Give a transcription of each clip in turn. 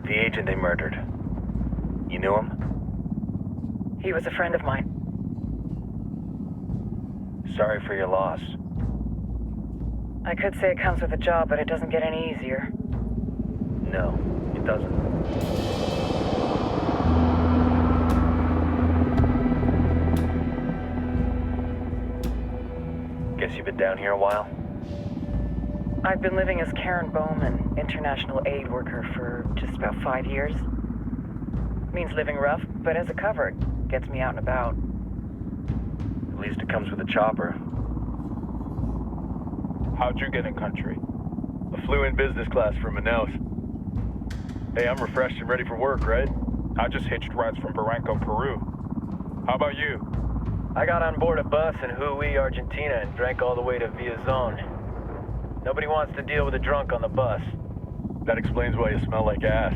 The agent they murdered. You knew him? He was a friend of mine. Sorry for your loss. I could say it comes with a job, but it doesn't get any easier. No, it doesn't. Guess you've been down here a while? I've been living as Karen Bowman, international aid worker, for just about 5 years. Means living rough, but as a cover, it gets me out and about. At least it comes with a chopper. How'd you get in country? I flew in business class from Manaus. Hey, I'm refreshed and ready for work, right? I just hitched rides from Barranco, Peru. How about you? I got on board a bus in Hui, Argentina, and drank all the way to Villazon. Nobody wants to deal with a drunk on the bus. That explains why you smell like ass.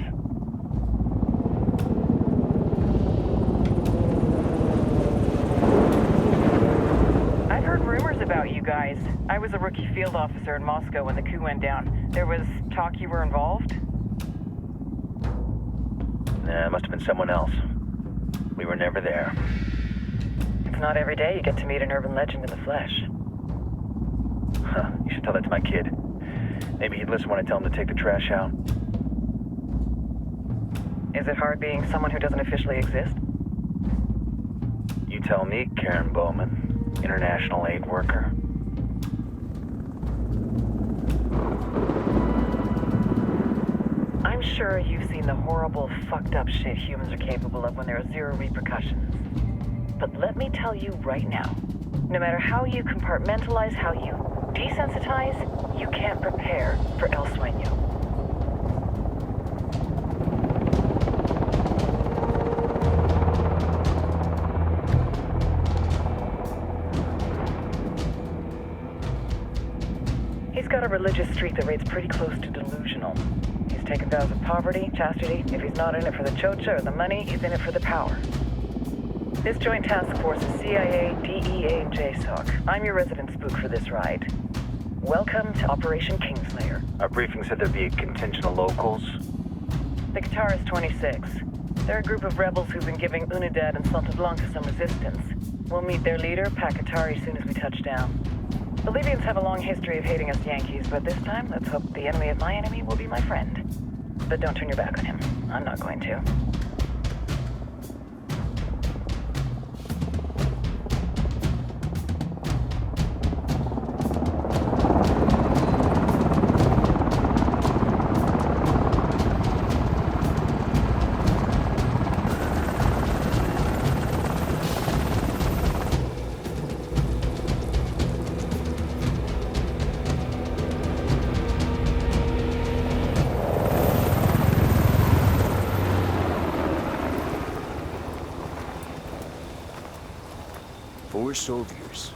I've heard rumors about you guys. I was a rookie field officer in Moscow when the coup went down. There was talk you were involved? Nah, it must have been someone else. We were never there. It's not every day you get to meet an urban legend in the flesh. Huh, you should tell that to my kid. Maybe he'd listen when I tell him to take the trash out. Is it hard being someone who doesn't officially exist? You tell me, Karen Bowman, international aid worker. I'm sure you've seen the horrible, fucked up shit humans are capable of when there are zero repercussions. But let me tell you right now, no matter how you compartmentalize, how you desensitize, you can't prepare for El Sueño. He's got a religious streak that rates pretty close to delusional. He's taken vows of poverty, chastity. If he's not in it for the chocha or the money, he's in it for the power. This joint task force is CIA, DEA, and JSOC. I'm your resident spook for this ride. Welcome to Operation Kingslayer. Our briefing said there'd be a contingent of locals. The Guitarist 26. They're a group of rebels who've been giving Unidad and Santa Blanca some resistance. We'll meet their leader, Pakatari, soon as we touch down. Bolivians have a long history of hating us Yankees, but this time, let's hope the enemy of my enemy will be my friend. But don't turn your back on him. I'm not going to. Soldiers.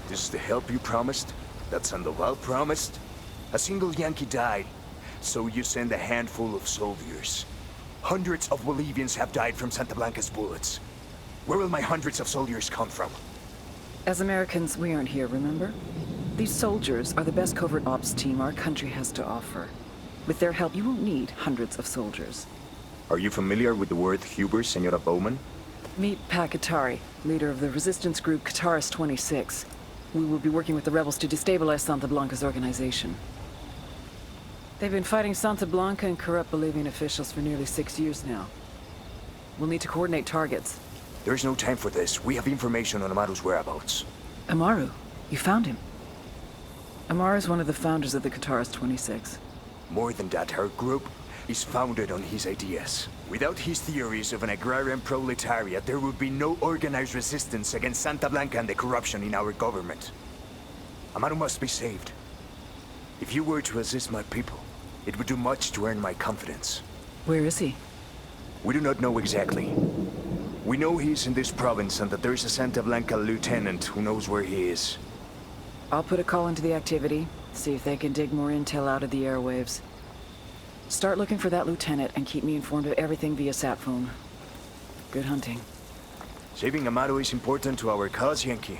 This is the help you promised? That Sandoval promised? A single Yankee died, so you send a handful of soldiers. Hundreds of Bolivians have died from Santa Blanca's bullets. Where will my hundreds of soldiers come from? As Americans, we aren't here, remember? These soldiers are the best covert ops team our country has to offer. With their help, you won't need hundreds of soldiers. Are you familiar with the word Huber, Senora Bowman? Meet Pakatari, leader of the resistance group Guitarist 26. We will be working with the rebels to destabilize Santa Blanca's organization. They've been fighting Santa Blanca and corrupt Bolivian officials for nearly 6 years now. We'll need to coordinate targets. There's no time for this. We have information on Amaru's whereabouts. Amaru? You found him? Amaru is one of the founders of the Guitarist 26. More than that, our group is founded on his ideas. Without his theories of an agrarian proletariat, there would be no organized resistance against Santa Blanca and the corruption in our government. Amaru must be saved. If you were to assist my people, it would do much to earn my confidence. Where is he? We do not know exactly. We know he's in this province and that there is a Santa Blanca lieutenant who knows where he is. I'll put a call into the activity, see if they can dig more intel out of the airwaves. Start looking for that lieutenant and keep me informed of everything via sat phone. Good hunting. Saving Amaru is important to our cause, Yankee.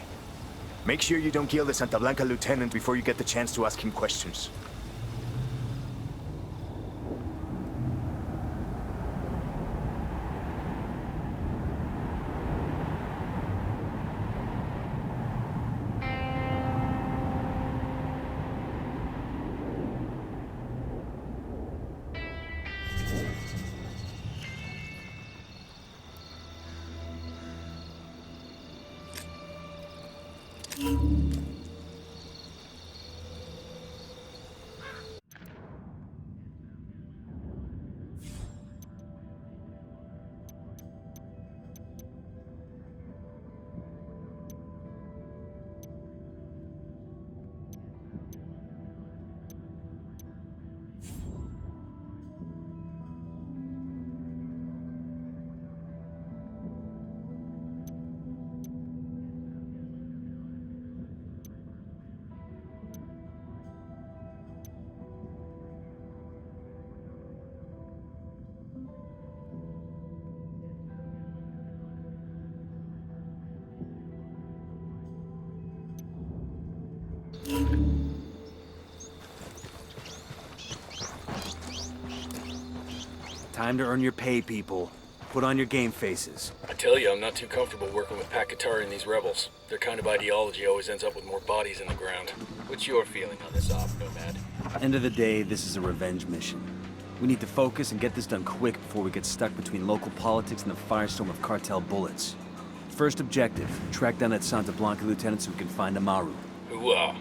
Make sure you don't kill the Santa Blanca lieutenant before you get the chance to ask him questions. Time to earn your pay, people. Put on your game faces. I tell you, I'm not too comfortable working with Pakatari and these rebels. Their kind of ideology always ends up with more bodies in the ground. What's your feeling on this op, Nomad? End of the day, this is a revenge mission. We need to focus and get this done quick before we get stuck between local politics and the firestorm of cartel bullets. First objective, track down that Santa Blanca lieutenant so we can find Amaru. Hooah!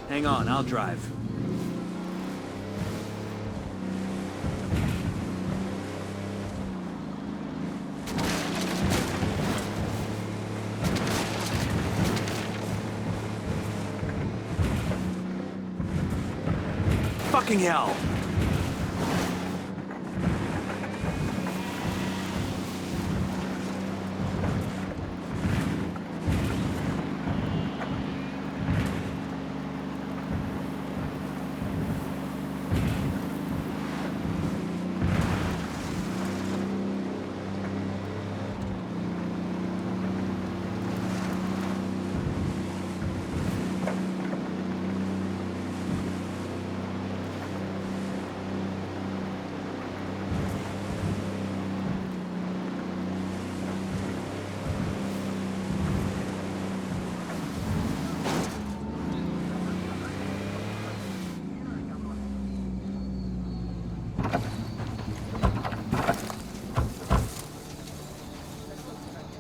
Hang on, I'll drive. Fucking hell!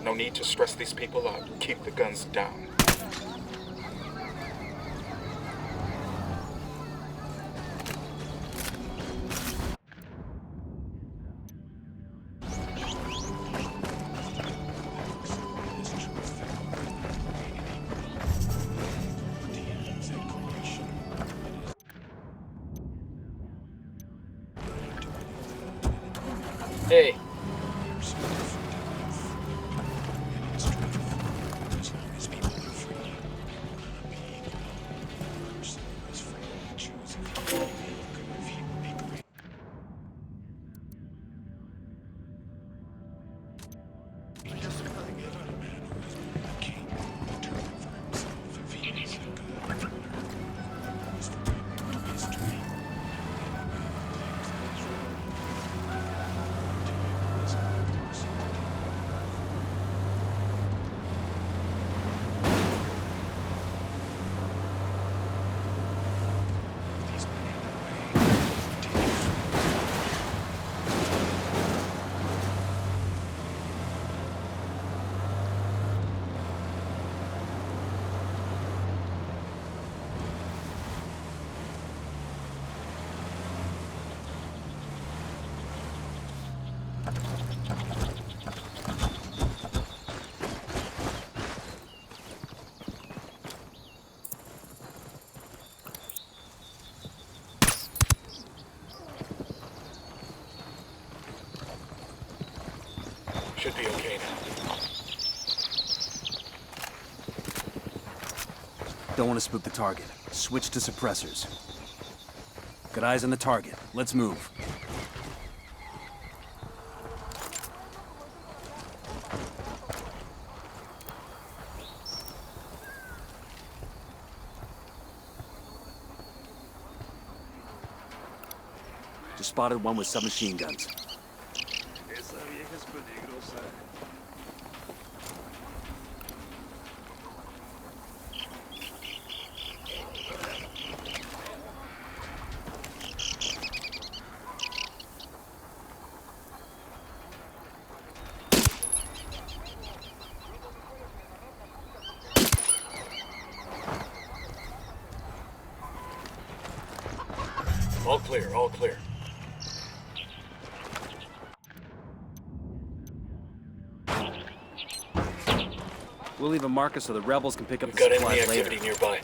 No need to stress these people out. Keep the guns down. Hey, should be okay now. Don't want to spook the target. Switch to suppressors. Got eyes on the target. Let's move. Just spotted one with submachine guns. All clear, all clear. We'll leave a marker so the rebels can pick up We've the got supplies enemy later. activity nearby.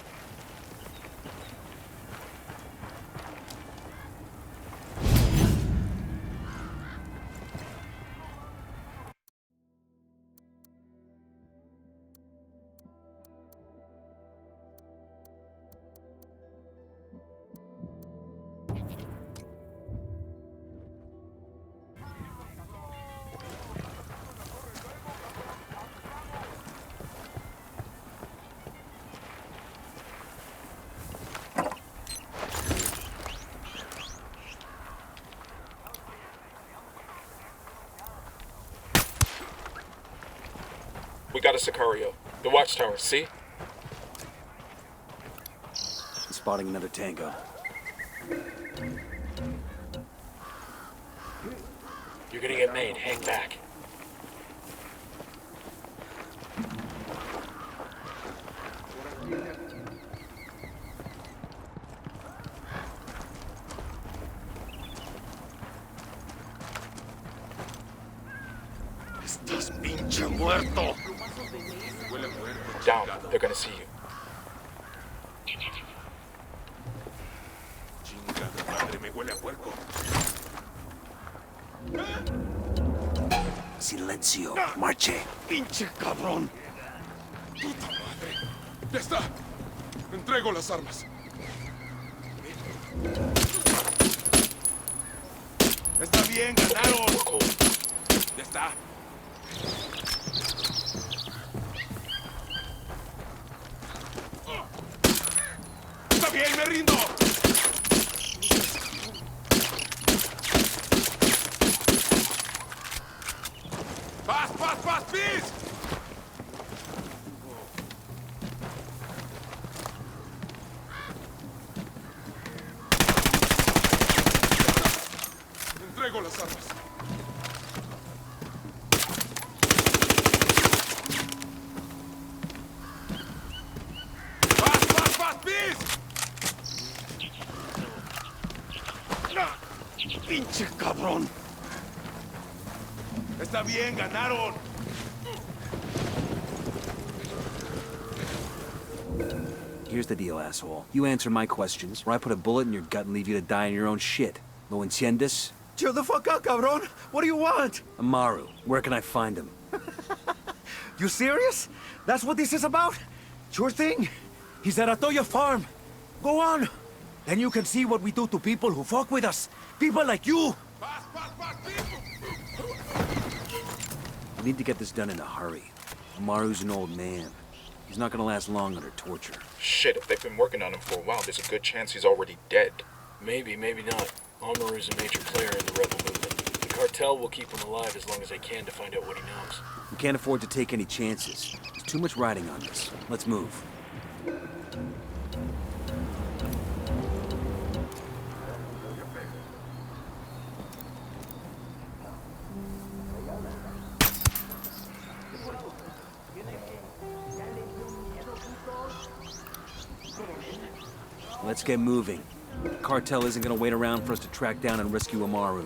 We got a Sicario. The watchtower, see? Spotting another tango. You're gonna get made. Hang back. Estás pinche muerto. Down. They're gonna see you. Chingada madre, me huele a puerco. Silencio, marche. Pinche cabrón. Puta madre. Ya está. Entrego las armas. Está bien, ganaron. We're cold. Ya está. Está bien, me rindo. ¡Paz, paz, paz, peace! Entrego las armas. ¡Paz, paz, paz, peace! ¡Pinche cabrón! Está bien, ganaron. Here's the deal, asshole. You answer my questions, or I put a bullet in your gut and leave you to die in your own shit. ¿Lo entiendes? Chill the fuck out, cabron. What do you want? Amaru, where can I find him? You serious? That's what this is about? Sure thing. He's at Atoya Farm. Go on. Then you can see what we do to people who fuck with us. People like you. ¡Paz, paz, paz, peace! We need to get this done in a hurry. Amaru's an old man. He's not gonna last long under torture. Shit, if they've been working on him for a while, there's a good chance he's already dead. Maybe, maybe not. Amaru's a major player in the rebel movement. The cartel will keep him alive as long as they can to find out what he knows. We can't afford to take any chances. There's too much riding on this. Let's move. Let's get moving. The cartel isn't gonna wait around for us to track down and rescue Amaru.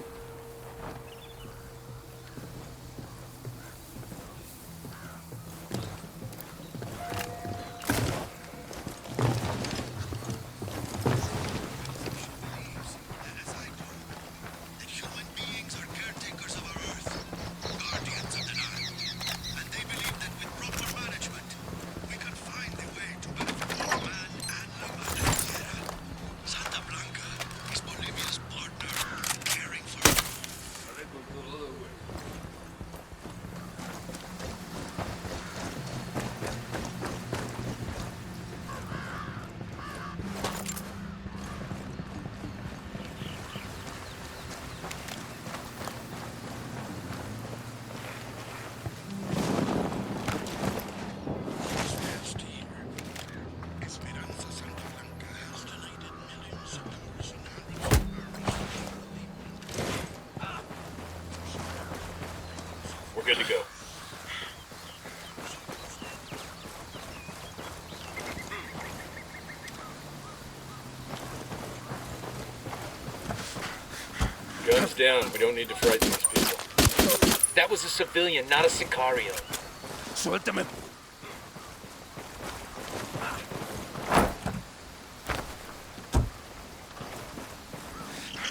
Good to go. Guns down. We don't need to frighten these people. That was a civilian, not a Sicario. Suéltame.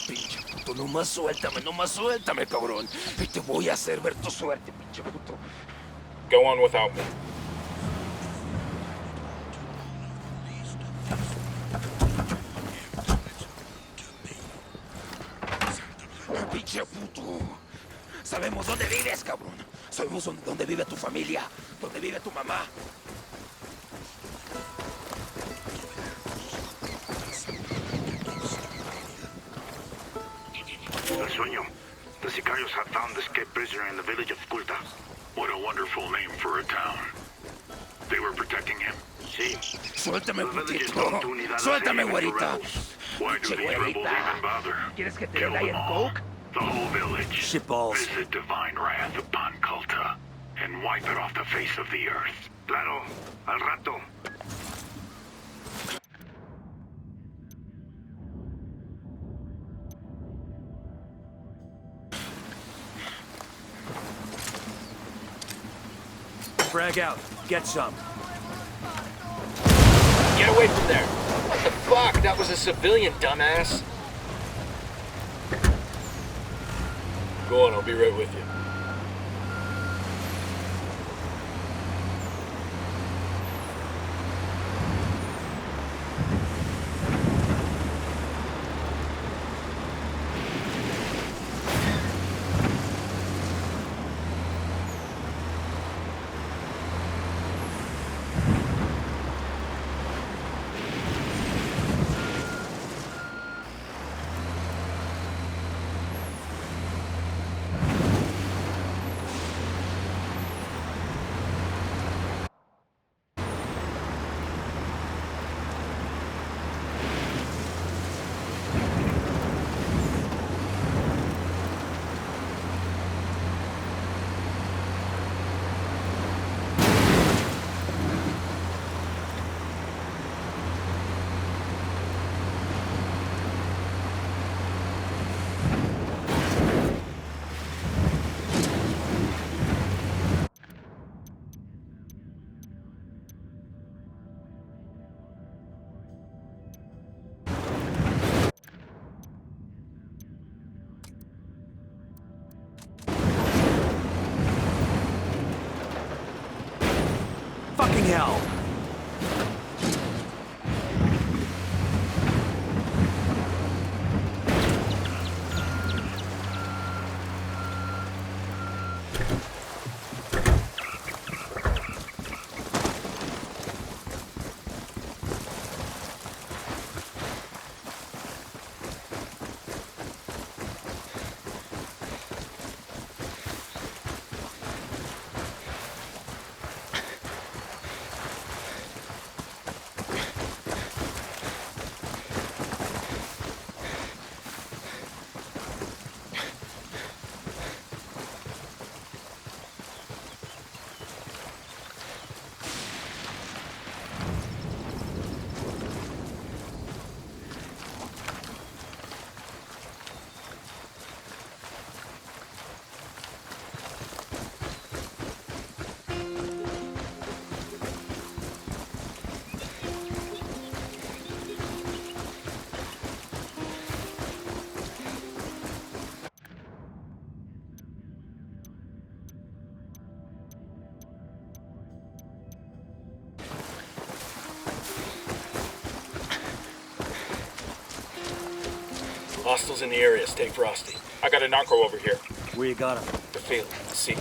Pinche puto, nomás suéltame, cabrón. Y te voy a hacer ver tu suerte, pinche puto. Go on without me. Pinche puto. Sabemos dónde vives, cabrón. Sabemos dónde vive tu familia, dónde vive tu mamá. El sueño. The Sicarios have found the escaped prisoner in the village of Culta. What a wonderful name for a town. They were protecting him. Sí. Suéltame, The village is putito. known to unidad Suéltame, even to güerita. rebels. Why do Pinche these rebels güerita. even bother? ¿Quieres que te Kill dé them el all. coke? The whole village. Shitballs. Visit divine wrath upon Culta and wipe it off the face of the earth. Claro, al rato. Frag out. Get some. Get away from there. What the fuck? That was a civilian, dumbass. Go on, I'll be right with you. Fucking hell! Hostiles in the area. Stay frosty. I got a narco over here. Where you got him? The field. See.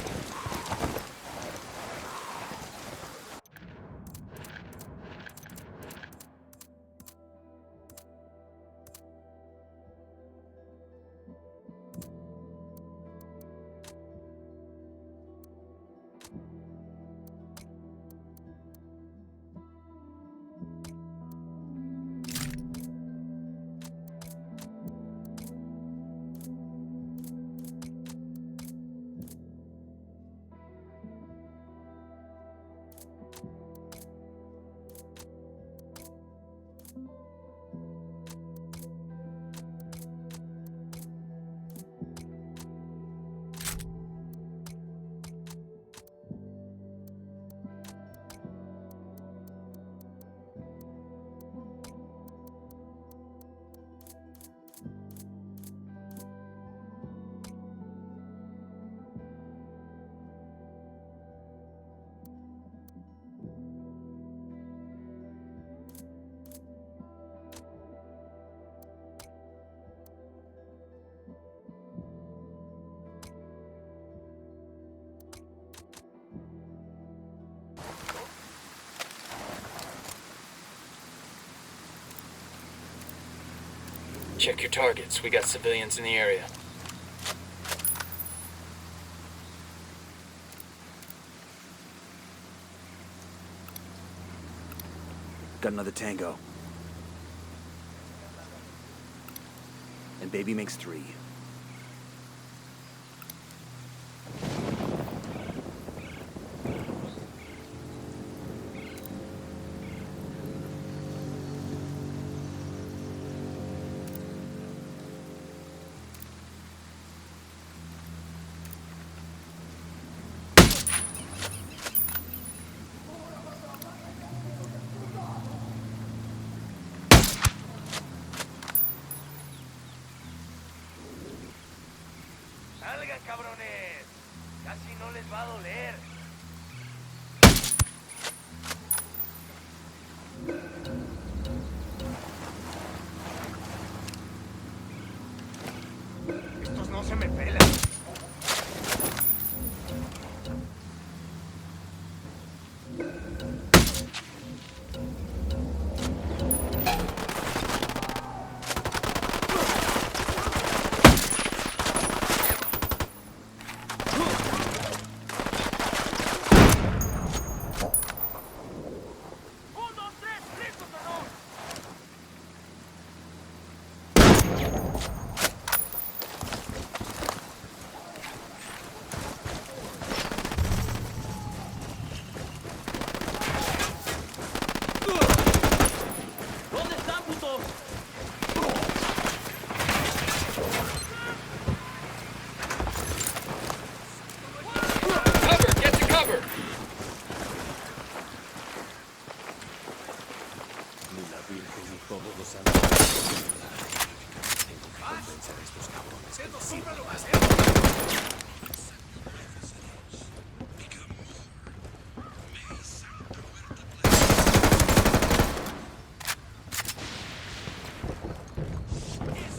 Check your targets. We got civilians in the area. Got another tango. And baby makes 3. Salgan, cabrones. Casi no les va a doler. Estos no se me pelan. Cover! Get to cover!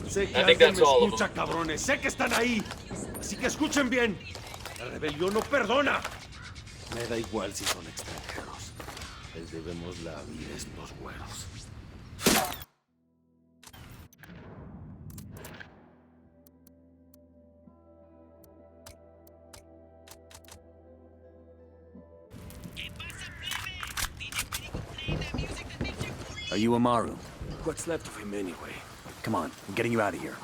Sé que I think alguien that's me all of escucha, cabrones. Sé que están ahí. Así que escuchen bien. La rebelión no perdona. Me da igual si son extranjeros. Les debemos la vida a estos güeros. Are you Amaru? What's left of him anyway? Come on, I'm getting you out of here.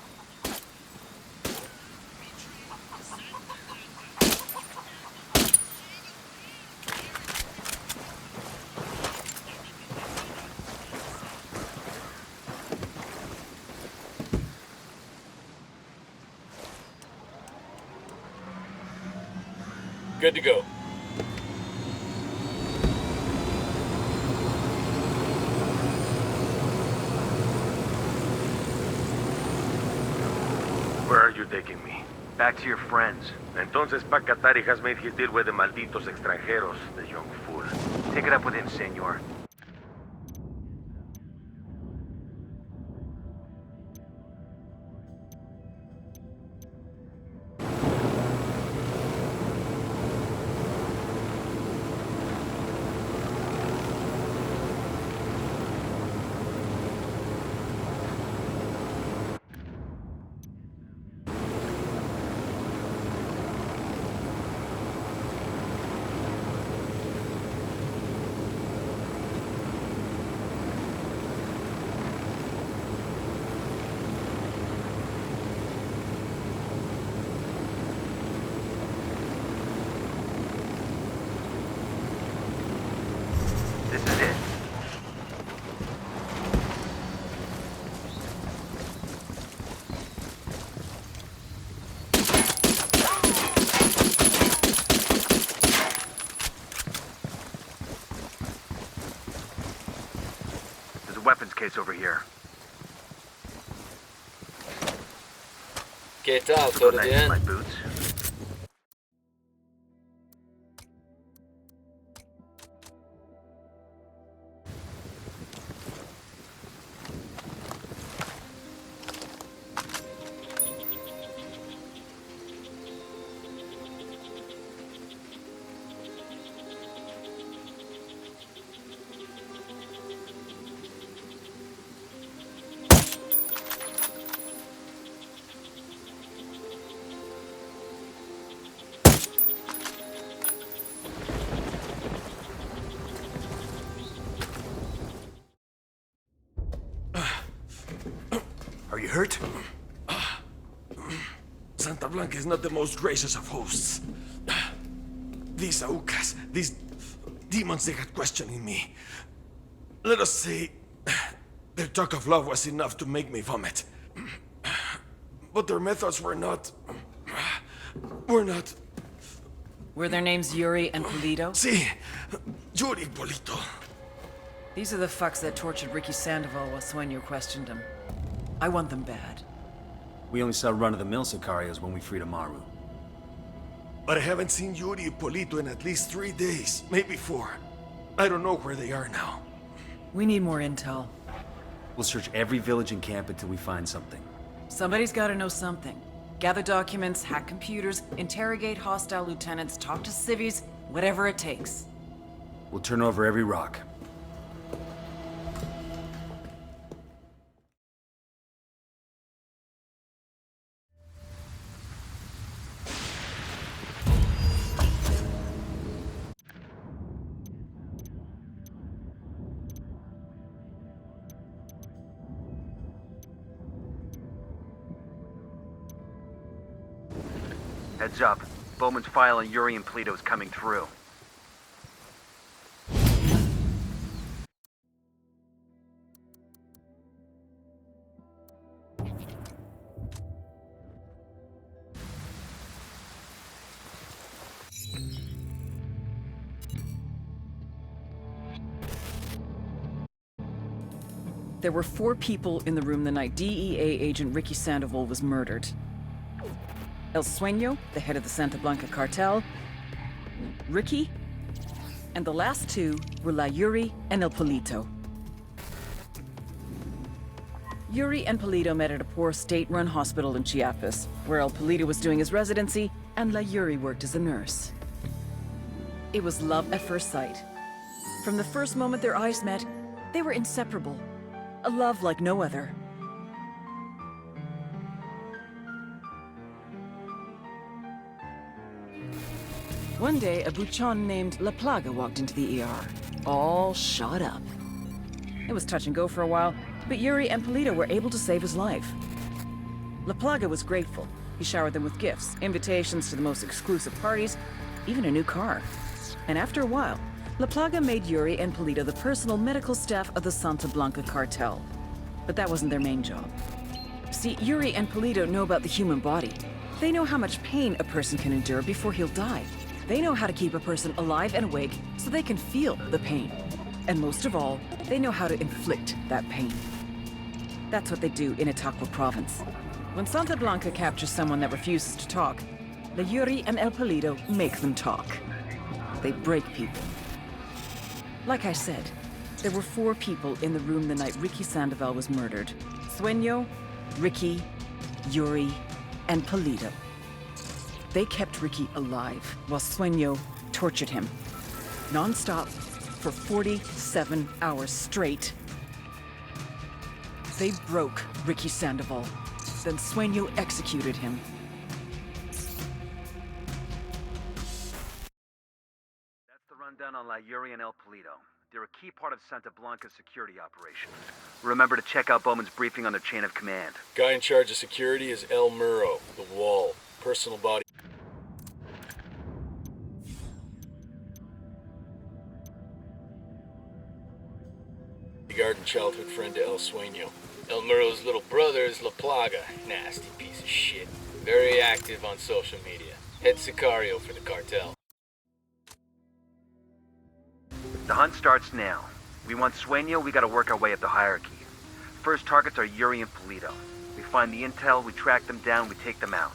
Good to go. Where are you taking me? Back to your friends. Entonces Pacatari has made his deal with the malditos extranjeros, the young fool. Take it up with him, senor. This is it. There's a weapons case over here. Get out, Look so nice the in my end. boots. Are you hurt? Santa Blanca is not the most gracious of hosts. These Aucas, these demons, they got questioning me. Let us say, their talk of love was enough to make me vomit. But their methods were not... Were their names Yuri and Polito? Si, Yuri Polito. These are the fucks that tortured Ricky Sandoval while Sueño questioned him. I want them bad. We only saw run-of-the-mill Sicarios when we freed Amaru. But I haven't seen Yuri and Polito in at least 3 days, maybe 4. I don't know where they are now. We need more intel. We'll search every village and camp until we find something. Somebody's gotta know something. Gather documents, hack computers, interrogate hostile lieutenants, talk to civvies, whatever it takes. We'll turn over every rock. Heads up. Bowman's file on Yuri and Polito is coming through. There were 4 people in the room the night DEA agent Ricky Sandoval was murdered. El Sueño, the head of the Santa Blanca cartel, Ricky, and the last 2 were La Yuri and El Polito. Yuri and Polito met at a poor state-run hospital in Chiapas, where El Polito was doing his residency and La Yuri worked as a nurse. It was love at first sight. From the first moment their eyes met, they were inseparable. A love like no other. One day, a buchon named La Plaga walked into the ER, all shot up. It was touch and go for a while, but Yuri and Polito were able to save his life. La Plaga was grateful. He showered them with gifts, invitations to the most exclusive parties, even a new car. And after a while, La Plaga made Yuri and Polito the personal medical staff of the Santa Blanca cartel. But that wasn't their main job. See, Yuri and Polito know about the human body. They know how much pain a person can endure before he'll die. They know how to keep a person alive and awake so they can feel the pain. And most of all, they know how to inflict that pain. That's what they do in Itaqua province. When Santa Blanca captures someone that refuses to talk, La Yuri and El Polito make them talk. They break people. Like I said, there were 4 people in the room the night Ricky Sandoval was murdered. Sueño, Ricky, Yuri, and Polito. They kept Ricky alive while Sueño tortured him. Non-stop for 47 hours straight. They broke Ricky Sandoval. Then Sueño executed him. That's the rundown on La Yuri and El Polito. They're a key part of Santa Blanca's security operation. Remember to check out Bowman's briefing on their chain of command. Guy in charge of security is El Muro, the Wall. Personal body. Guard and childhood friend to El Sueño. El Muro's little brother is La Plaga. Nasty piece of shit. Very active on social media. Head Sicario for the cartel. The hunt starts now. We want Sueño, we gotta work our way up the hierarchy. First targets are Yuri and Polito. We find the intel, we track them down, we take them out.